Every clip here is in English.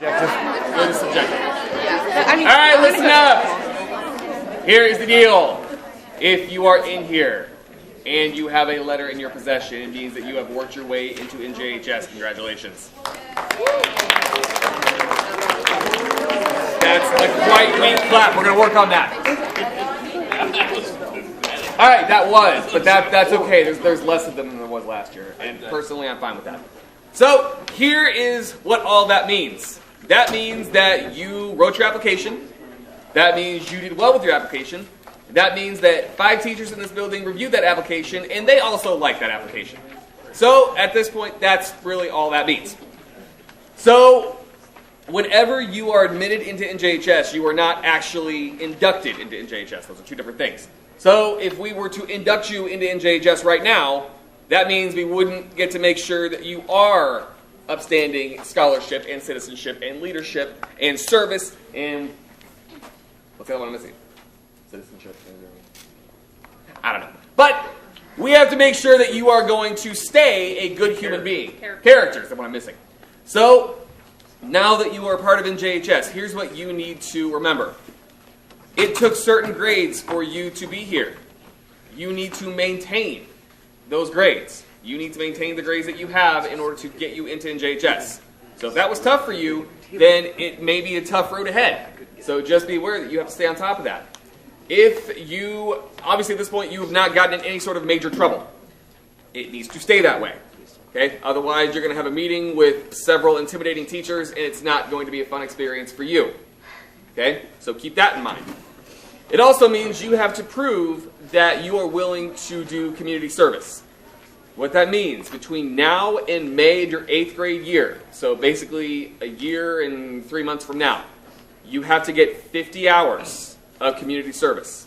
Objective. Go to subjective. All right, listen up. Here is the deal. If you are in here and you have a letter in your possession, it means that you have worked your way into NJHS. Congratulations. That's a quite weak clap. We're going to work on that. All right, but that's okay. There's less of them than there was last year, and personally, I'm fine with that. So here is what all that means. That means that you wrote your application. That means you did well with your application. That means that 5 teachers in this building reviewed that application, and they also liked that application. So at this point, that's really all that means. So whenever you are admitted into NJHS, you are not actually inducted into NJHS. Those are 2 different things. So if we were to induct you into NJHS right now, that means we wouldn't get to make sure that you are upstanding scholarship and citizenship and leadership and service and what's the other one I'm missing? Citizenship. I don't know. But we have to make sure that you are going to stay a good human being. Characters is what I'm missing. So now that you are part of NJHS, here's what you need to remember. It took certain grades for you to be here. You need to maintain those grades. You need to maintain the grades that you have in order to get you into NJHS. So if that was tough for you, then it may be a tough road ahead. So just be aware that you have to stay on top of that. If you, obviously at this point, you have not gotten in any sort of major trouble. It needs to stay that way. Okay? Otherwise, you're going to have a meeting with several intimidating teachers, and it's not going to be a fun experience for you. Okay? So keep that in mind. It also means you have to prove that you are willing to do community service. What that means, between now and May of your 8th grade year, so basically a year and 3 months from now, you have to get 50 hours of community service.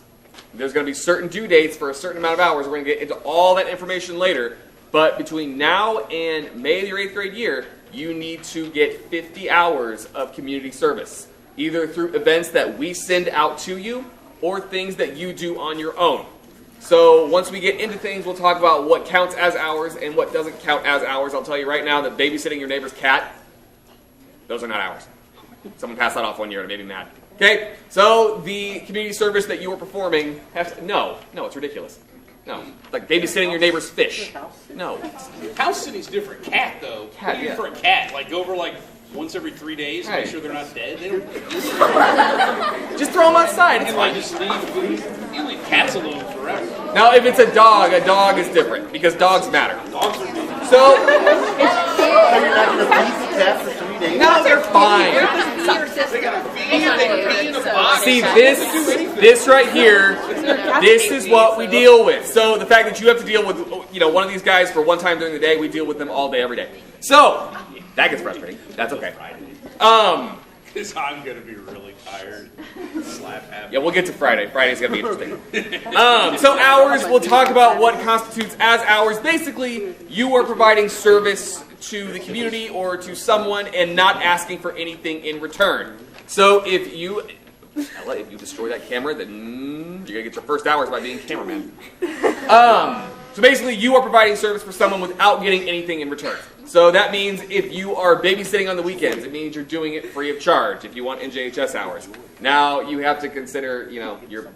There's going to be certain due dates for a certain amount of hours. We're going to get into all that information later. But between now and May of your 8th grade year, you need to get 50 hours of community service, either through events that we send out to you or things that you do on your own. So once we get into things, we'll talk about what counts as hours and what doesn't count as hours. I'll tell you right now that babysitting your neighbor's cat, those are not hours. Someone passed that off one year and it made me mad. Okay, so the community service that you were performing, no, it's ridiculous. No, like babysitting your neighbor's fish. No. House sitting's different. Cat, though. Cat, what do you do for a cat? Like, go over, once every 3 days to make sure they're not dead? They don't... Just throw them outside. It's fine. Just you leave cats alone forever. Now, if it's a dog is different, because dogs matter. Dogs are different. So you're not going to feed the cat for 3 days? No, they're fine. They got to feed, they can pee in the box. See, this right here, this is what we deal with. So the fact that you have to deal with, one of these guys for one time during the day, we deal with them all day, every day. So that gets frustrating. That's okay. Because I'm going to be really tired. Slap happy. Yeah, we'll get to Friday. Friday's going to be interesting. So hours, we'll talk about what constitutes as hours. Basically, you are providing service to the community or to someone and not asking for anything in return. So if you destroy that camera, then you're going to get your first hours by being cameraman. So basically, you are providing service for someone without getting anything in return. So that means if you are babysitting on the weekends, it means you're doing it free of charge if you want NJHS hours. Now, you have to consider, your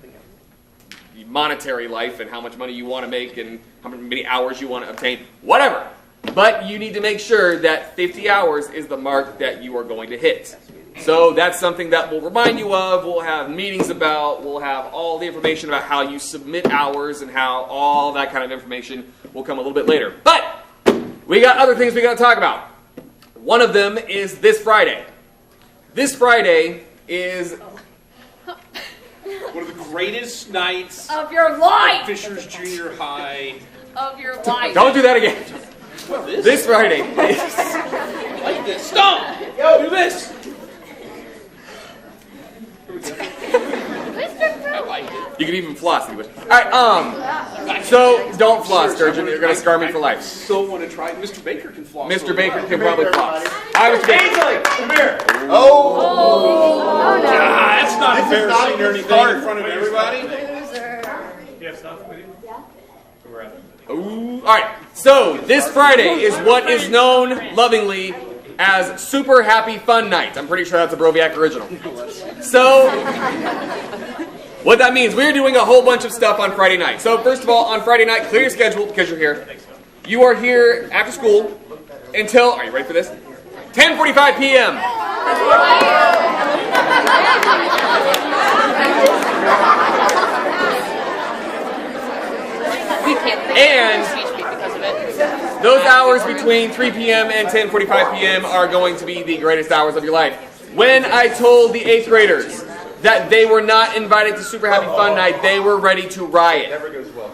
monetary life and how much money you want to make and how many hours you want to obtain, whatever. But you need to make sure that 50 hours is the mark that you are going to hit. So that's something that we'll remind you of, we'll have meetings about, we'll have all the information about how you submit hours and how all that kind of information will come a little bit later. But we got other things we got to talk about. One of them is this Friday. This Friday is one of the greatest nights of your life. Fishers Junior High. Of your life. Don't do that again. What, this? This Friday. Like this. Stop! Yo, do this! I like it. You can even floss if you wish. Alright, so don't floss, Sturgeon. You're going to scar me for life. I still want to try. Mr. Baker can floss. Mr. Baker can probably floss. Hi, Mr. Baker. Come here. Oh, no. That's not embarrassing or anything in front of everybody. You have stuff with you? Yeah. Ooh. Alright, so this Friday is what is known lovingly as Super Happy Fun Night. I'm pretty sure that's a Broviac original. So, what that means, we're doing a whole bunch of stuff on Friday night. So first of all, on Friday night, clear your schedule because you're here. You are here after school until, are you ready for this? 10:45 p.m. And those hours between 3 p.m. and 10:45 p.m. are going to be the greatest hours of your life. When I told the 8th graders that they were not invited to Super Happy Fun Night, they were ready to riot. Never goes well.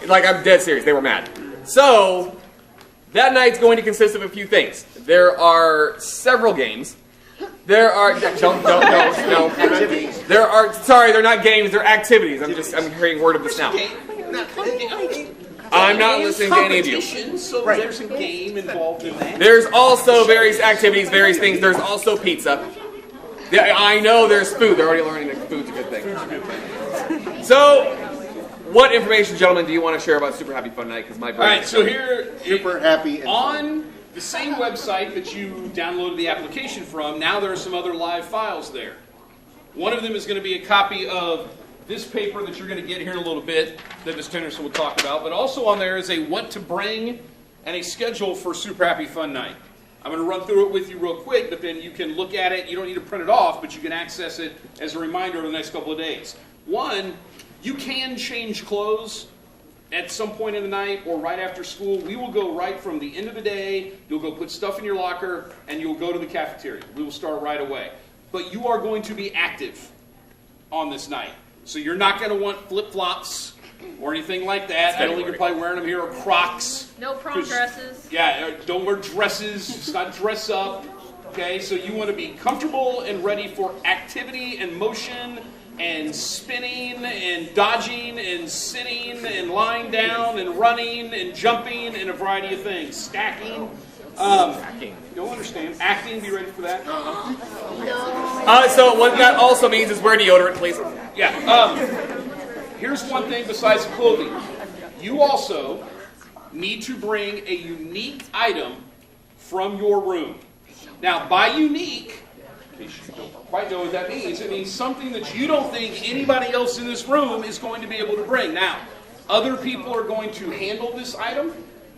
Like, I'm dead serious. They were mad. So, that night's going to consist of a few things. There are several games. There are... No. Activities. There are... Sorry, they're not games. They're activities. I'm hearing word of this now. I'm not listening to any of you. So there's a game involved in that. There's also various activities, various things. There's also pizza. Yeah, I know there's food. They're already learning that food's a good thing. So, what information, gentlemen, do you want to share about Super Happy Fun Night? Because my brain. All right, so here Super happy and on the same website that you downloaded the application from, now there are some other live files there. One of them is going to be a copy of this paper that you're going to get here in a little bit that Ms. Henderson will talk about, but also on there is a what to bring and a schedule for Super Happy Fun Night. I'm going to run through it with you real quick, but then you can look at it. You don't need to print it off, but you can access it as a reminder over the next couple of days. One, you can change clothes at some point in the night or right after school. We will go right from the end of the day. You'll go put stuff in your locker, and you'll go to the cafeteria. We will start right away. But you are going to be active on this night. So you're not going to want flip-flops or anything like that. I don't think you're probably wearing them here, or Crocs. No prom dresses. Yeah, don't wear dresses. It's not dress up. Okay, so you want to be comfortable and ready for activity and motion and spinning and dodging and sitting and lying down and running and jumping and a variety of things. Stacking. Don't understand. Acting, be ready for that. So what that also means is wear deodorant, please. Yeah. Here's one thing besides the clothing. You also need to bring a unique item from your room. Now, by unique, in case you don't quite know what that means, it means something that you don't think anybody else in this room is going to be able to bring. Now, other people are going to handle this item,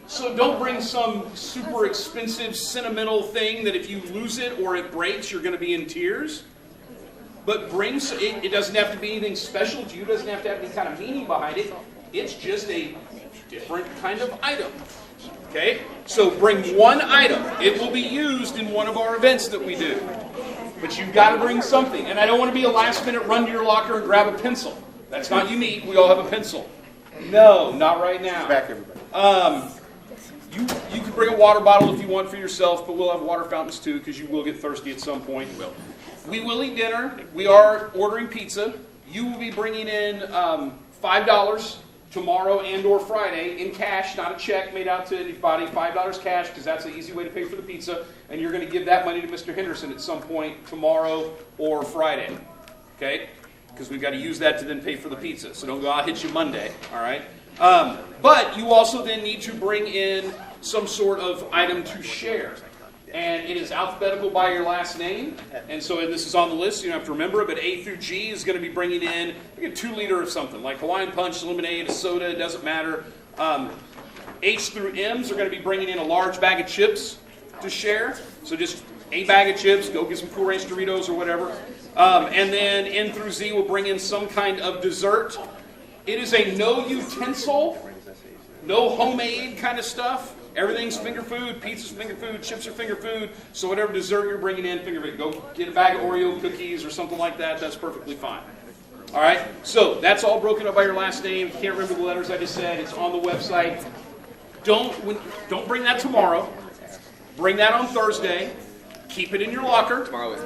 so don't bring some super expensive, sentimental thing that if you lose it or it breaks, you're going to be in tears. But bring, it doesn't have to be anything special to you. It doesn't have to have any kind of meaning behind it. It's just a different kind of item. Okay? So bring one item. It will be used in one of our events that we do. But you've got to bring something. And I don't want to be a last minute run to your locker and grab a pencil. That's not unique. We all have a pencil. No, not right now. back, everybody. You can bring a water bottle if you want for yourself, but we'll have water fountains too because you will get thirsty at some point. We will eat dinner. We are ordering pizza. You will be bringing in $5 tomorrow and or Friday in cash, not a check made out to anybody. $5 cash because that's the easy way to pay for the pizza. And you're going to give that money to Mr. Henderson at some point tomorrow or Friday. Okay? Because we've got to use that to then pay for the pizza. So don't go, I'll hit you Monday. All right? But you also then need to bring in some sort of item to share. And it is alphabetical by your last name. And so this is on the list, so you don't have to remember it. But A through G is going to be bringing in like a 2-liter of something, like Hawaiian Punch, lemonade, a soda, it doesn't matter. H through M's are going to be bringing in a large bag of chips to share. So just a bag of chips, go get some Cool Ranch Doritos or whatever. And then N through Z will bring in some kind of dessert. It is a no utensil, no homemade kind of stuff. Everything's finger food, pizza's finger food, chips are finger food. So whatever dessert you're bringing in, finger food. Go get a bag of Oreo cookies or something like that. That's perfectly fine. All right? So that's all broken up by your last name. If you can't remember the letters I just said, it's on the website. Don't bring that tomorrow. Bring that on Thursday. Keep it in your locker. Tomorrow is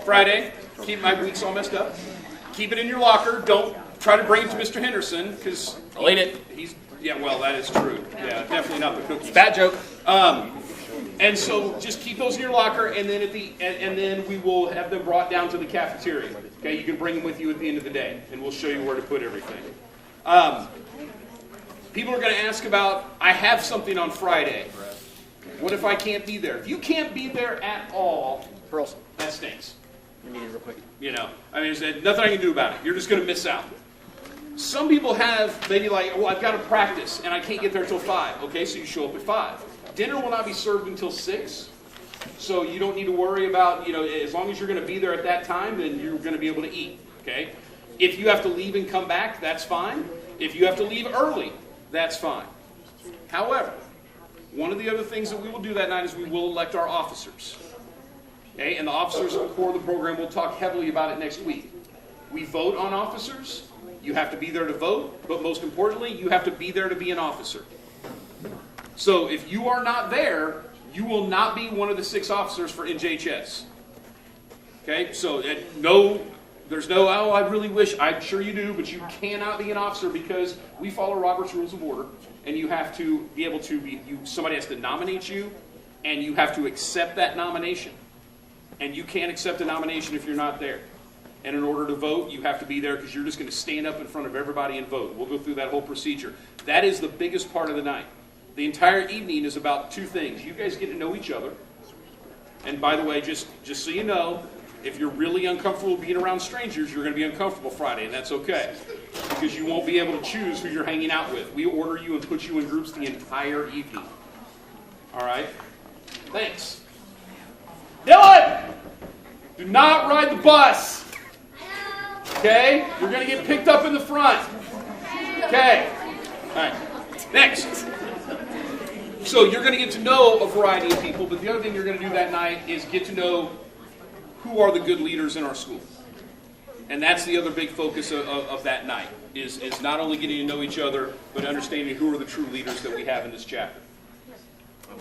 Friday. Keep my week's all messed up. Keep it in your locker. Don't try to bring it to Mr. Henderson because I'll eat it. Yeah, well, that is true. Yeah, definitely not the cookies. Bad joke. And so just keep those in your locker, and then and then we will have them brought down to the cafeteria. Okay, you can bring them with you at the end of the day, and we'll show you where to put everything. People are going to ask about, I have something on Friday. What if I can't be there? If you can't be there at all, Pearls. that stinks. You need it real quick. You know, I mean, there's nothing I can do about it. You're just going to miss out. Some people have maybe like, well, I've got to practice and I can't get there till 5. Okay, so you show up at 5. Dinner will not be served until 6. So you don't need to worry about, you know, as long as you're going to be there at that time, then you're going to be able to eat. Okay? If you have to leave and come back, that's fine. If you have to leave early, that's fine. However, one of the other things that we will do that night is we will elect our officers. Okay? And the officers at the core of the program, we'll talk heavily about it next week. We vote on officers. You have to be there to vote, but most importantly, you have to be there to be an officer. So if you are not there, you will not be one of the 6 officers for NJHS. Okay? So there's no, oh, I really wish, I'm sure you do, but you cannot be an officer because we follow Robert's Rules of Order, and you have to be able to be, somebody has to nominate you, and you have to accept that nomination. And you can't accept a nomination if you're not there. And in order to vote, you have to be there because you're just going to stand up in front of everybody and vote. We'll go through that whole procedure. That is the biggest part of the night. The entire evening is about 2 things. You guys get to know each other. And by the way, just so you know, if you're really uncomfortable being around strangers, you're going to be uncomfortable Friday, and that's okay. Because you won't be able to choose who you're hanging out with. We order you and put you in groups the entire evening. All right? Thanks. Dylan! Do not ride the bus. Okay? You're going to get picked up in the front. Okay. All right. Next. So you're going to get to know a variety of people, but the other thing you're going to do that night is get to know who are the good leaders in our school. And that's the other big focus of that night, is not only getting to know each other, but understanding who are the true leaders that we have in this chapter.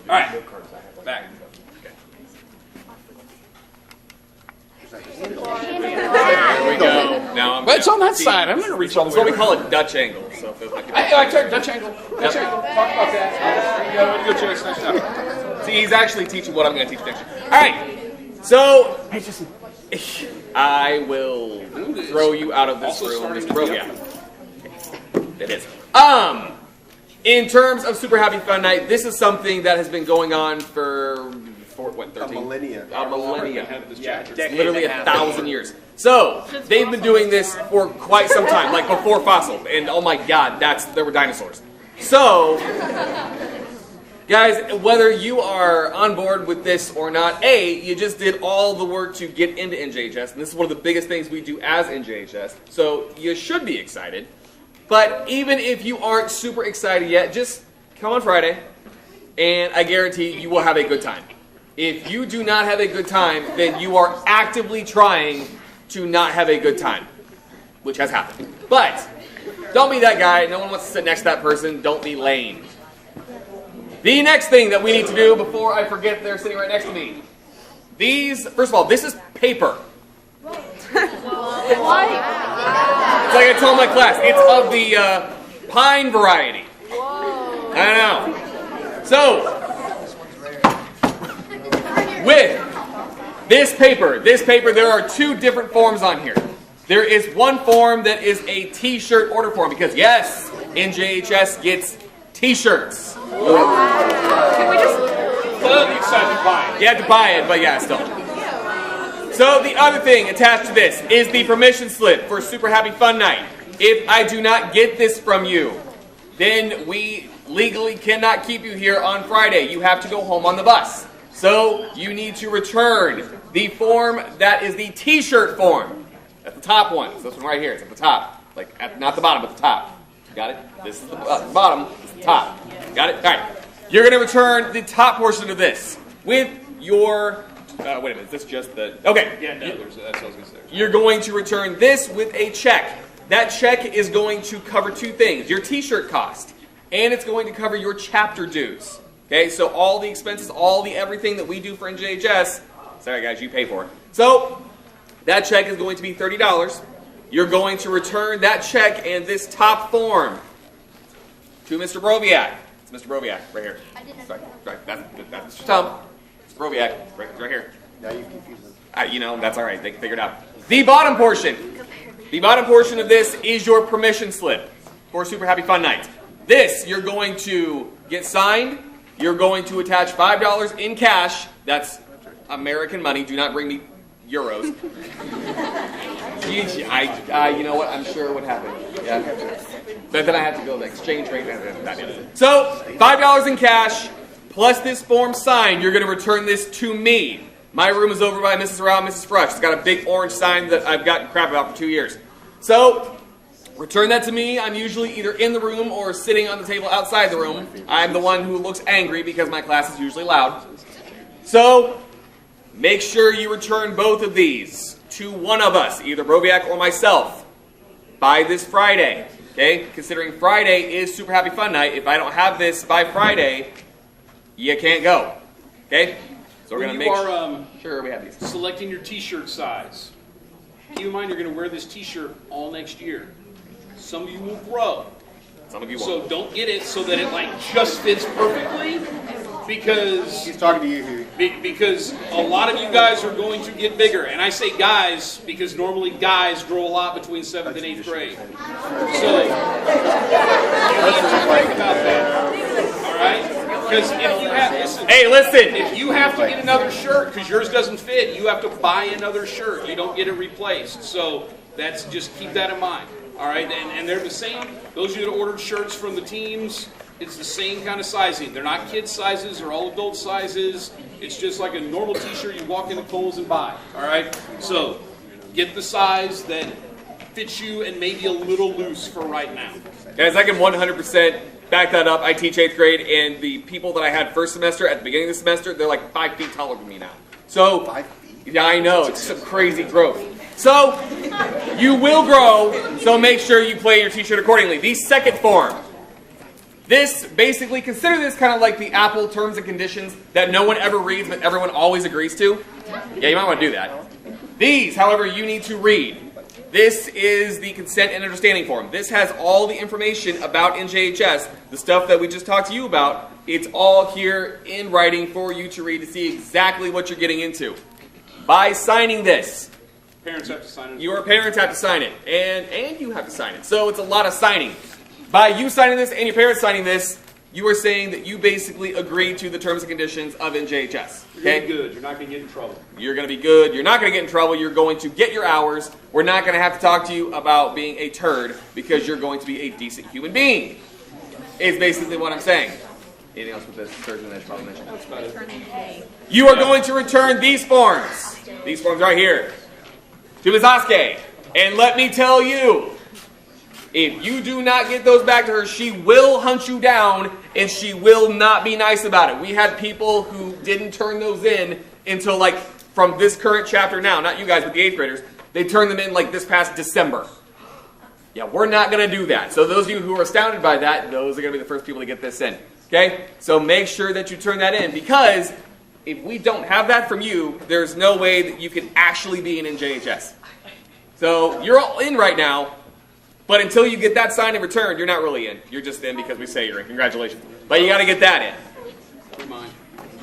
All right. Back. There we go. Now But it's on that side. I'm going to reach all the That's way. what we call a Dutch angle. So if I tried Dutch angle. Dutch angle. Talk about that. There you go. Way to go, Chase. Nice job. See, he's actually teaching what I'm going to teach next year. All right. So I will throw you out of this room, Mr. Brogia. It is. In terms of Super Happy Fun Night, this is something that has been going on for what, 13? A millennia. A millennia. Yeah, It's literally 1,000 years. So they've been doing this for quite some time, like before Fossil. And oh my God, there were dinosaurs. So, guys, whether you are on board with this or not, you just did all the work to get into NJHS, and this is one of the biggest things we do as NJHS. So you should be excited. But even if you aren't super excited yet, just come on Friday, and I guarantee you will have a good time. If you do not have a good time, then you are actively trying to not have a good time, which has happened. But don't be that guy. No one wants to sit next to that person. Don't be lame. The next thing that we need to do before I forget they're sitting right next to me. First of all, this is paper. It's like I told my class. It's of the pine variety. I know. So, with this paper, there are 2 different forms on here. There is one form that is a t-shirt order form because, yes, NJHS gets t-shirts. Can we just... excited to buy it. You have to buy it, but yeah, still. So the other thing attached to this is the permission slip for Super Happy Fun Night. If I do not get this from you, then we legally cannot keep you here on Friday. You have to go home on the bus. So you need to return the form that is the t-shirt form. That's the top one. So this one right here. It's at the top. Not the bottom, but the top. Got it? This is the bottom. This is the top. Got it? All right. You're going to return the top portion of this with your... wait a minute. Is this just the... Okay. Yeah, no, that's what I was going to say. You're going to return this with a check. That check is going to cover 2 things. Your t-shirt cost. And it's going to cover your chapter dues. Okay, so all the expenses, everything that we do for NJHS, sorry guys, you pay for it. So, that check is going to be $30. You're going to return that check and this top form to Mr. Broviak. It's Mr. Broviak, right here. Sorry, that's Mr. Tom. Mr. Broviak, right here. Now you confuse them. That's all right, they can figure it out. The bottom portion of this is your permission slip for Super Happy Fun Night. This, you're going to get signed you're going to attach $5 in cash. That's American money. Do not bring me euros. You know what? I'm sure what happened. Yeah. But then I have to go to the exchange rate. So, $5 in cash, plus this form signed. You're going to return this to me. My room is over by Mrs. Rao and Mrs. Frush. It's got a big orange sign that I've gotten crap about for 2 years. So, return that to me. I'm usually either in the room or sitting on the table outside the room. I'm the one who looks angry because my class is usually loud. So, make sure you return both of these to one of us, either Broviac or myself, by this Friday. Okay? Considering Friday is Super Happy Fun Night, if I don't have this by Friday, you can't go. Okay? So we're going to make sure we have these. Selecting your t-shirt size. Keep in mind you're going to wear this t-shirt all next year. Some of you will grow. Some of you won't. So don't get it so that it like just fits perfectly, because He's talking to you, Huey. because a lot of you guys are going to get bigger. And I say guys because normally guys grow a lot between 7th and 8th grade. So you need to think about that. All right? Because if you have listen. if you have to get another shirt because yours doesn't fit, you have to buy another shirt. You don't get it replaced. So that's just keep that in mind. All right, and they're the same. Those of you that ordered shirts from the teams, it's the same kind of sizing. They're not kids sizes; they're all adult sizes. It's just like a normal T-shirt you walk into Kohl's and buy. All right, so get the size that fits you and maybe a little loose for right now. Guys, I can 100% back that up. I teach 8th grade, and the people that I had first semester at the beginning of the semester, they're like 5 feet taller than me now. So, 5 feet? Yeah, I know. It's some crazy growth. So, you will grow, so make sure you play your t-shirt accordingly. The second form. This, basically, consider this kind of like the Apple terms and conditions that no one ever reads, but everyone always agrees to. Yeah, you might want to do that. These, however, you need to read. This is the consent and understanding form. This has all the information about NJHS, the stuff that we just talked to you about. It's all here in writing for you to read to see exactly what you're getting into. By signing this, Parents have to sign it. your parents have to sign it, and you have to sign it. So it's a lot of signing. By you signing this and your parents signing this, you are saying that you basically agree to the terms and conditions of NJHS. You're going to be good. You're not going to get in trouble. You're going to be good. You're not going to get in trouble. You're going to get your hours. We're not going to have to talk to you about being a turd because you're going to be a decent human being. Is basically what I'm saying. Anything else with this? Surgeon that I should probably mention? That's about it. You are going to return these forms. These forms right here. To Ms. Oskay. And let me tell you, if you do not get those back to her, she will hunt you down and she will not be nice about it. We had people who didn't turn those in until like from this current chapter now, not you guys, but the 8th graders. They turned them in like this past December. Yeah, we're not going to do that. So those of you who are astounded by that, those are going to be the first people to get this in. Okay? So make sure that you turn that in because if we don't have that from you, there's no way that you can actually be an NJHS. So you're all in right now, but until you get that signed and returned, you're not really in. You're just in because we say you're in. Congratulations. But you got to get that in.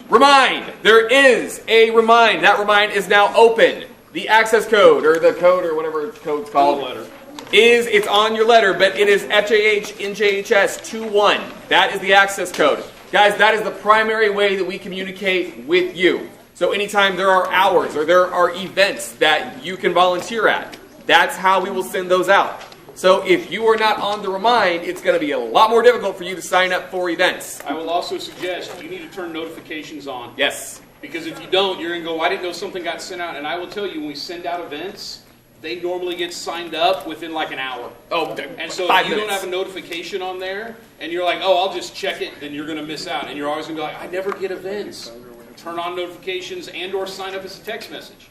Remind. There is a remind. That remind is now open. The access code, or the code, or whatever code's called, it's on your letter, but it is FJH NJHS 21. That is the access code. Guys, that is the primary way that we communicate with you. So anytime there are hours or there are events that you can volunteer at, that's how we will send those out. So if you are not on the remind, it's going to be a lot more difficult for you to sign up for events. I will also suggest you need to turn notifications on. Yes. Because if you don't, you're going to go, I didn't know something got sent out. And I will tell you, when we send out events, they normally get signed up within like an hour. Oh, and so 5 if you minutes. don't have a notification on there, and you're like, oh, I'll just check it, then you're going to miss out. And you're always going to be like, I never get events. Turn on notifications and or sign up as a text message.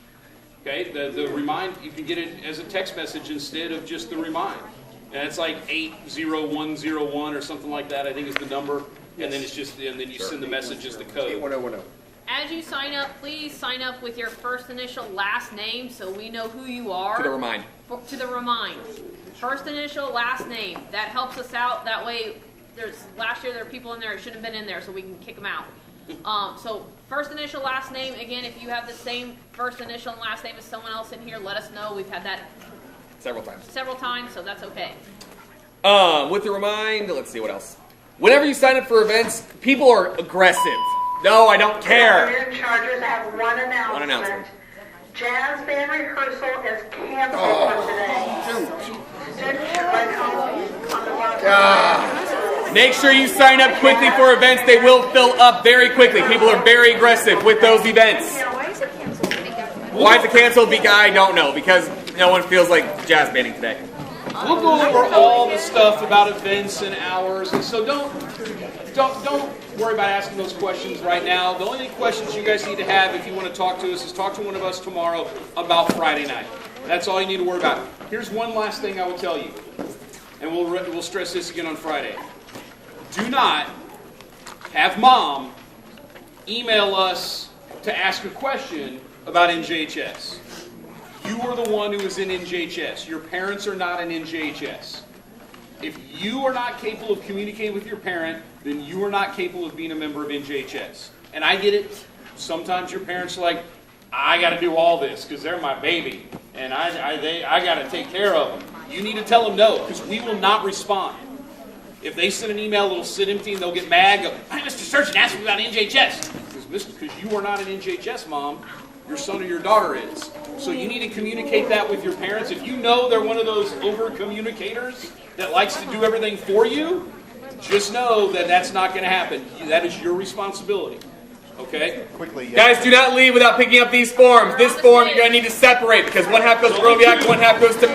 Okay, the remind, you can get it as a text message instead of just the remind. And it's like 80101 or something like that, I think is the number. And then it's just, and then you send the message as the code. 81010. As you sign up, please sign up with your first initial last name so we know who you are. To the remind. To the remind. First initial, last name. That helps us out. That way, last year there were people in there that shouldn't have been in there, so we can kick them out. So first initial, last name. Again, if you have the same first initial and last name as someone else in here, let us know. We've had that Several times, so that's okay. With the remind, let's see what else. whenever you sign up for events, people are aggressive. No, I don't care. Here in Chargers, I have one announcement. One announcement. Jazz band rehearsal is canceled for today. Students should write home on the bus. Make sure you sign up quickly for events. They will fill up very quickly. People are very aggressive with those events. Why is it canceled? Why is it canceled? I don't know. Because no one feels like jazz banding today. We'll go over all the stuff about events and hours, and so don't worry about asking those questions right now. The only questions you guys need to have if you want to talk to us is talk to one of us tomorrow about Friday night. That's all you need to worry about. Here's one last thing I will tell you, and we'll stress this again on Friday. Do not have Mom email us to ask a question about NJHS. You are the one who is in NJHS. Your parents are not in NJHS. If you are not capable of communicating with your parent, then you are not capable of being a member of NJHS. And I get it. Sometimes your parents are like, I got to do all this because they're my baby, and I got to take care of them. You need to tell them no, because we will not respond. If they send an email, it'll sit empty, and they'll get mad. Go, hi, Mr. Surgeon, ask me about NJHS. Because you are not an NJHS, Mom. Your son or your daughter is. So you need to communicate that with your parents. If you know they're one of those over-communicators that likes to do everything for you, just know that that's not going to happen. That is your responsibility. Okay? Quickly, Guys, do not leave without picking up these forms. This form you're going to need to separate because one half goes to Robiak, one half goes to me.